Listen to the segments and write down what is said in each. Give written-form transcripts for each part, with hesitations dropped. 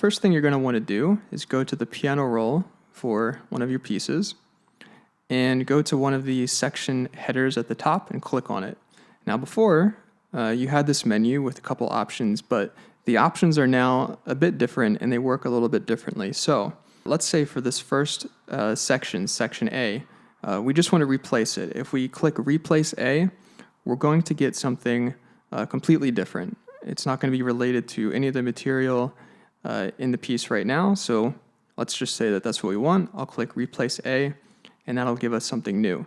First thing you're going to want to do is go to the piano roll for one of your pieces and go to one of the section headers at the top and click on it. Now before, you had this menu with a couple options, but the options are now a bit different and they work a little bit differently. So let's say for this first section, section A, we just want to replace it. If we click replace A, we're going to get something completely different. It's not going to be related to any of the material in the piece right now. So let's just say that that's what we want. I'll click replace A and that'll give us something new.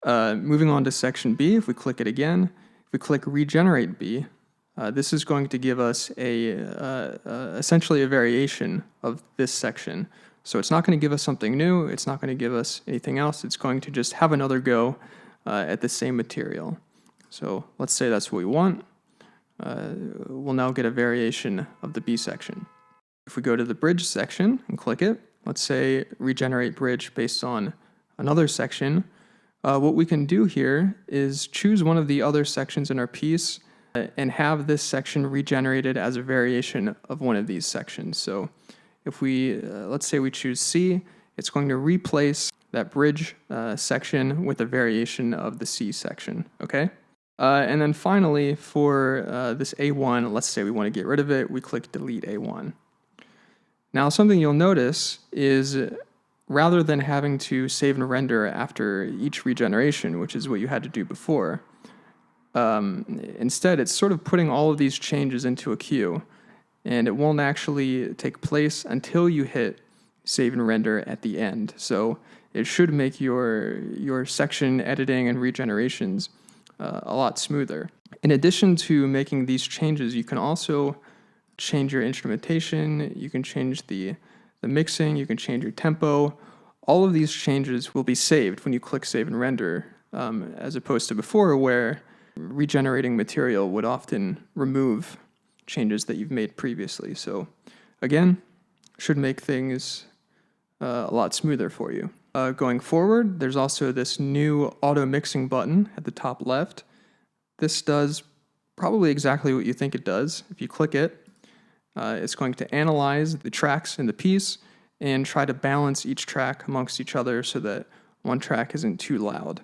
Moving on to section B, if we click it again, if we click regenerate B, this is going to give us essentially a variation of this section. So it's not going to give us something new, it's not going to give us anything else, it's going to just have another go at the same material. So let's say that's what we want. We'll now get a variation of the B section. If we go to the bridge section and click it, let's say regenerate bridge based on another section, what we can do here is choose one of the other sections in our piece and have this section regenerated as a variation of one of these sections. So if we, let's say we choose C, it's going to replace that bridge section with a variation of the C section, okay? And then finally, for this A1, let's say we want to get rid of it, we click delete A1. Now something you'll notice is rather than having to save and render after each regeneration, which is what you had to do before, instead it's sort of putting all of these changes into a queue, and it won't actually take place until you hit save and render at the end. So it should make your section editing and regenerations a lot smoother. In addition to making these changes, you can also change your instrumentation, you can change the mixing, you can change your tempo. All of these changes will be saved when you click save and render, as opposed to before where regenerating material would often remove changes that you've made previously. So again, should make things a lot smoother for you. Going forward, there's also this new auto mixing button at the top left. This does probably exactly what you think it does. If you click it, it's going to analyze the tracks in the piece and try to balance each track amongst each other so that one track isn't too loud.